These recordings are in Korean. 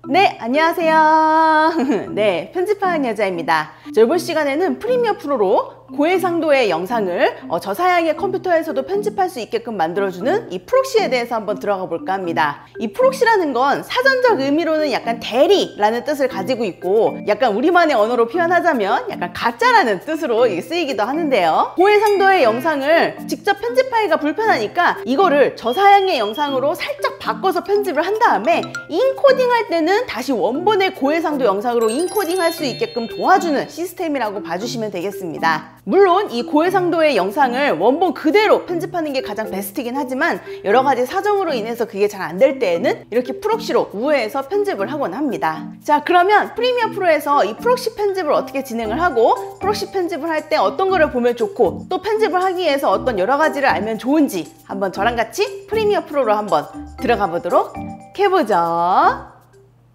네, 안녕하세요. 네, 편집하는 여자입니다. 이번 시간에는 프리미어 프로로 고해상도의 영상을 저사양의 컴퓨터에서도 편집할 수 있게끔 만들어주는 이 프록시에 대해서 한번 들어가 볼까 합니다. 이 프록시라는 건 사전적 의미로는 약간 대리라는 뜻을 가지고 있고, 약간 우리만의 언어로 표현하자면 약간 가짜라는 뜻으로 쓰이기도 하는데요. 고해상도의 영상을 직접 편집하기가 불편하니까 이거를 저사양의 영상으로 살짝 바꿔서 편집을 한 다음에 인코딩 할 때는 다시 원본의 고해상도 영상으로 인코딩 할 수 있게끔 도와주는 시스템이라고 봐주시면 되겠습니다. 물론 이 고해상도의 영상을 원본 그대로 편집하는 게 가장 베스트긴 하지만 여러 가지 사정으로 인해서 그게 잘 안 될 때에는 이렇게 프록시로 우회해서 편집을 하곤 합니다. 자, 그러면 프리미어 프로에서 이 프록시 편집을 어떻게 진행을 하고 프록시 편집을 할 때 어떤 거를 보면 좋고 또 편집을 하기 위해서 어떤 여러 가지를 알면 좋은지 한번 저랑 같이 프리미어 프로로 한번 들어가 보도록 해보죠.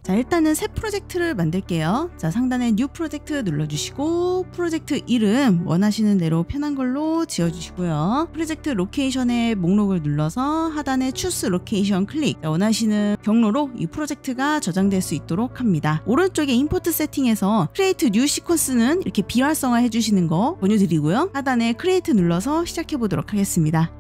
자, 일단은 새 프로젝트를 만들게요. 자, 상단에 뉴 프로젝트 눌러주시고 프로젝트 이름 원하시는 대로 편한 걸로 지어주시고요. 프로젝트 로케이션의 목록을 눌러서 하단에 Choose Location 클릭. 자, 원하시는 경로로 이 프로젝트가 저장될 수 있도록 합니다. 오른쪽에 임포트 세팅에서 Create New Sequence는 이렇게 비활성화 해주시는 거 권유드리고요. 하단에 Create 눌러서 시작해 보도록 하겠습니다.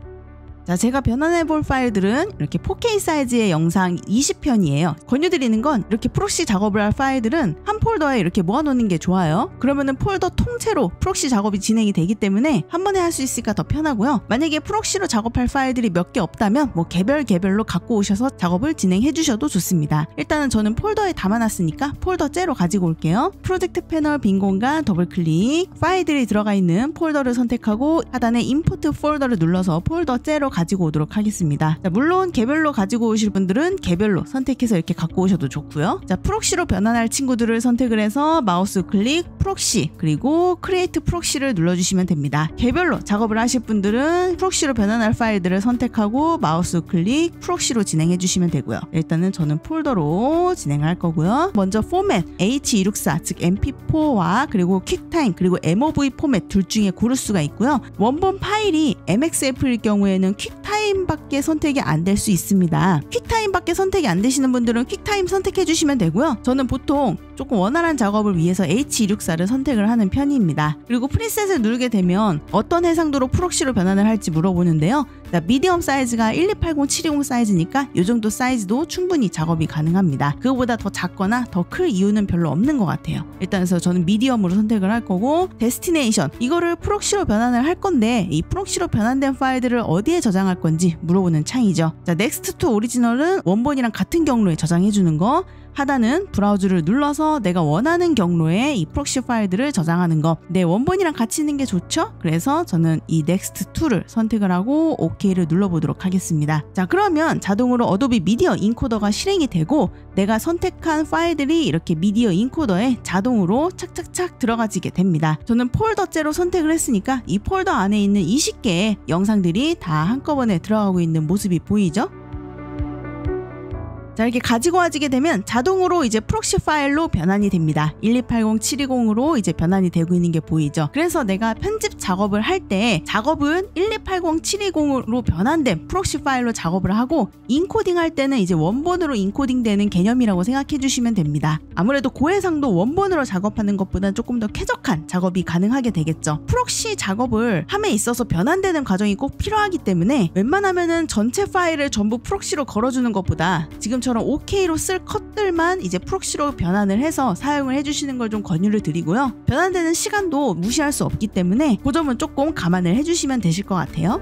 자, 제가 변환해 볼 파일들은 이렇게 4K 사이즈의 영상 20편이에요. 권유드리는 건 이렇게 프록시 작업을 할 파일들은 한 폴더에 이렇게 모아놓는 게 좋아요. 그러면은 폴더 통째로 프록시 작업이 진행이 되기 때문에 한 번에 할 수 있으니까 더 편하고요. 만약에 프록시로 작업할 파일들이 몇 개 없다면 뭐 개별로 갖고 오셔서 작업을 진행해 주셔도 좋습니다. 일단은 저는 폴더에 담아놨으니까 폴더째로 가지고 올게요. 프로젝트 패널 빈 공간 더블 클릭, 파일들이 들어가 있는 폴더를 선택하고 하단에 임포트 폴더를 눌러서 폴더째로 가지고 오도록 하겠습니다. 자, 물론 개별로 가지고 오실 분들은 개별로 선택해서 이렇게 갖고 오셔도 좋고요. 자, 프록시로 변환할 친구들을 선택을 해서 마우스 클릭, 프록시, 그리고 크리에이트 프록시를 눌러주시면 됩니다. 개별로 작업을 하실 분들은 프록시로 변환할 파일들을 선택하고 마우스 클릭, 프록시로 진행해 주시면 되고요. 일단은 저는 폴더로 진행할 거고요. 먼저 포맷 H264, 즉 MP4와 그리고 퀵타임 그리고 MOV 포맷 둘 중에 고를 수가 있고요. 원본 파일이 MXF일 경우에는 퀵타임밖에 선택이 안 될 수 있습니다. 퀵타임밖에 선택이 안 되시는 분들은 퀵타임 선택해 주시면 되고요. 저는 보통 조금 원활한 작업을 위해서 H264를 선택을 하는 편입니다. 그리고 프리셋을 누르게 되면 어떤 해상도로 프록시로 변환을 할지 물어보는데요. 자, 미디엄 사이즈가 1280, 720 사이즈니까 이 정도 사이즈도 충분히 작업이 가능합니다. 그거보다 더 작거나 더 클 이유는 별로 없는 것 같아요. 일단 그래서 저는 미디엄으로 선택을 할 거고, 데스티네이션 이거를 프록시로 변환을 할 건데 이 프록시로 변환된 파일들을 어디에 저장할 건지 물어보는 창이죠. 자, 넥스트 투 오리지널은 원본이랑 같은 경로에 저장해 주는 거, 하단은 브라우저를 눌러서 내가 원하는 경로에 이 프록시 파일들을 저장하는 거. 내 원본이랑 같이 있는 게 좋죠? 그래서 저는 이 넥스트 2를 선택을 하고 OK를 눌러보도록 하겠습니다. 자, 그러면 자동으로 어도비 미디어 인코더가 실행이 되고 내가 선택한 파일들이 이렇게 미디어 인코더에 자동으로 착착착 들어가지게 됩니다. 저는 폴더째로 선택을 했으니까 이 폴더 안에 있는 20개의 영상들이 다 한꺼번에 들어가고 있는 모습이 보이죠? 자, 이렇게 가지고 와지게 되면 자동으로 이제 프록시 파일로 변환이 됩니다. 1280, 720으로 이제 변환이 되고 있는 게 보이죠. 그래서 내가 편집 작업을 할 때 작업은 1280, 720으로 변환된 프록시 파일로 작업을 하고, 인코딩 할 때는 이제 원본으로 인코딩 되는 개념이라고 생각해 주시면 됩니다. 아무래도 고해상도 원본으로 작업하는 것보다 조금 더 쾌적한 작업이 가능하게 되겠죠. 프록시 작업을 함에 있어서 변환되는 과정이 꼭 필요하기 때문에 웬만하면은 전체 파일을 전부 프록시로 걸어주는 것보다 지금처럼 OK로 쓸 컷들만 이제 프록시로 변환을 해서 사용을 해주시는 걸 좀 권유를 드리고요. 변환되는 시간도 무시할 수 없기 때문에 그 점은 조금 감안을 해주시면 되실 것 같아요.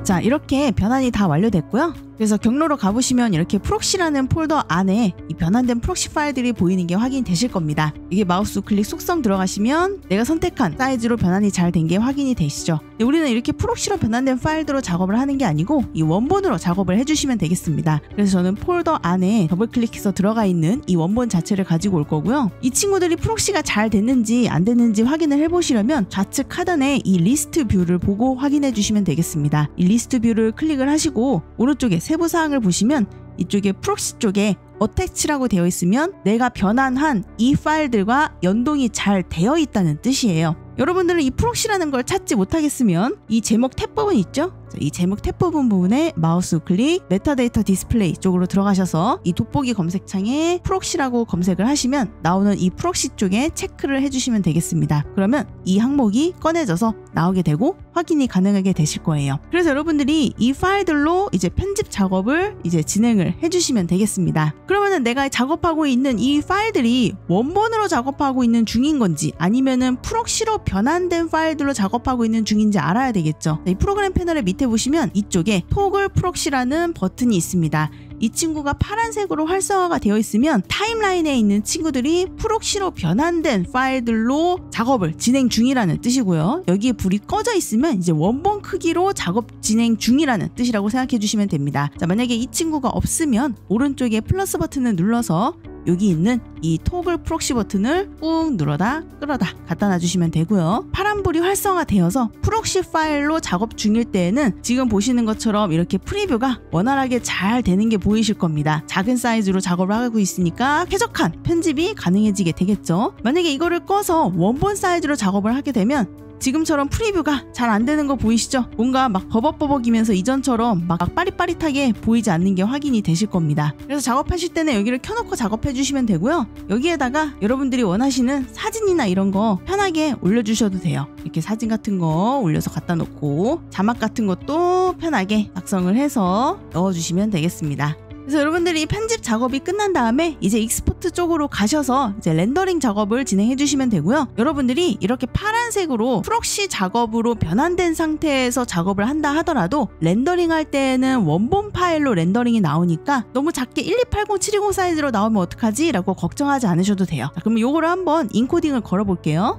자, 이렇게 변환이 다 완료됐고요. 그래서 경로로 가보시면 이렇게 프록시라는 폴더 안에 이 변환된 프록시 파일들이 보이는 게 확인되실 겁니다. 이게 마우스 클릭 속성 들어가시면 내가 선택한 사이즈로 변환이 잘 된 게 확인이 되시죠. 우리는 이렇게 프록시로 변환된 파일들로 작업을 하는 게 아니고 이 원본으로 작업을 해주시면 되겠습니다. 그래서 저는 폴더 안에 더블 클릭해서 들어가 있는 이 원본 자체를 가지고 올 거고요. 이 친구들이 프록시가 잘 됐는지 안 됐는지 확인을 해보시려면 좌측 하단에 이 리스트 뷰를 보고 확인해 주시면 되겠습니다. 이 리스트 뷰를 클릭을 하시고 오른쪽에 세부사항을 보시면 이쪽에 프록시 쪽에 어태치라고 되어 있으면 내가 변환한 이 파일들과 연동이 잘 되어 있다는 뜻이에요. 여러분들은 이 프록시라는 걸 찾지 못하겠으면 이 제목 탭 부분 있죠? 이 제목 탭 부분에 마우스 클릭 메타데이터 디스플레이 쪽으로 들어가셔서 이 돋보기 검색창에 프록시라고 검색을 하시면 나오는 이 프록시 쪽에 체크를 해주시면 되겠습니다. 그러면 이 항목이 꺼내져서 나오게 되고 확인이 가능하게 되실 거예요. 그래서 여러분들이 이 파일들로 이제 편집 작업을 이제 진행을 해주시면 되겠습니다. 그러면은 내가 작업하고 있는 이 파일들이 원본으로 작업하고 있는 중인 건지 아니면은 프록시로 변환된 파일들로 작업하고 있는 중인지 알아야 되겠죠. 이 프로그램 패널의 밑에 보시면 이쪽에 토글 프록시라는 버튼이 있습니다. 이 친구가 파란색으로 활성화가 되어 있으면 타임라인에 있는 친구들이 프록시로 변환된 파일들로 작업을 진행 중이라는 뜻이고요. 여기에 불이 꺼져 있으면 이제 원본 크기로 작업 진행 중이라는 뜻이라고 생각해 주시면 됩니다. 자, 만약에 이 친구가 없으면 오른쪽에 플러스 버튼을 눌러서 여기 있는 이 토글 프록시 버튼을 꾹 눌러다 끌어다 갖다 놔주시면 되고요. 파란불이 활성화되어서 프록시 파일로 작업 중일 때에는 지금 보시는 것처럼 이렇게 프리뷰가 원활하게 잘 되는 게 보이실 겁니다. 작은 사이즈로 작업을 하고 있으니까 쾌적한 편집이 가능해지게 되겠죠. 만약에 이거를 꺼서 원본 사이즈로 작업을 하게 되면 지금처럼 프리뷰가 잘 안 되는 거 보이시죠? 뭔가 막 버벅버벅이면서 이전처럼 막 빠릿빠릿하게 보이지 않는 게 확인이 되실 겁니다. 그래서 작업하실 때는 여기를 켜놓고 작업해 주시면 되고요. 여기에다가 여러분들이 원하시는 사진이나 이런 거 편하게 올려주셔도 돼요. 이렇게 사진 같은 거 올려서 갖다 놓고 자막 같은 것도 편하게 작성을 해서 넣어주시면 되겠습니다. 그래서 여러분들이 편집 작업이 끝난 다음에 이제 익스포트 쪽으로 가셔서 이제 렌더링 작업을 진행해 주시면 되고요. 여러분들이 이렇게 파란색으로 프록시 작업으로 변환된 상태에서 작업을 한다 하더라도 렌더링 할 때는 원본 파일로 렌더링이 나오니까 너무 작게 1280, 720 사이즈로 나오면 어떡하지? 라고 걱정하지 않으셔도 돼요. 자, 그럼 요거를 한번 인코딩을 걸어 볼게요.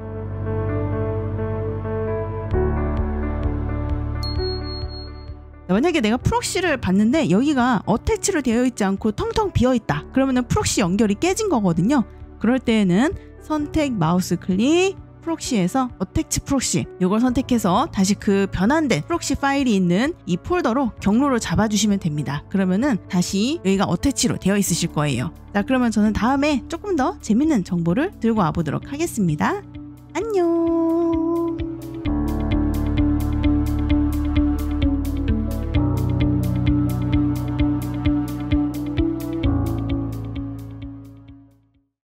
만약에 내가 프록시를 봤는데 여기가 어태치로 되어 있지 않고 텅텅 비어 있다. 그러면은 프록시 연결이 깨진 거거든요. 그럴 때에는 선택 마우스 클릭 프록시에서 어태치 프록시 이걸 선택해서 다시 그 변환된 프록시 파일이 있는 이 폴더로 경로를 잡아주시면 됩니다. 그러면은 다시 여기가 어태치로 되어 있으실 거예요. 자, 그러면 저는 다음에 조금 더 재밌는 정보를 들고 와보도록 하겠습니다. 안녕.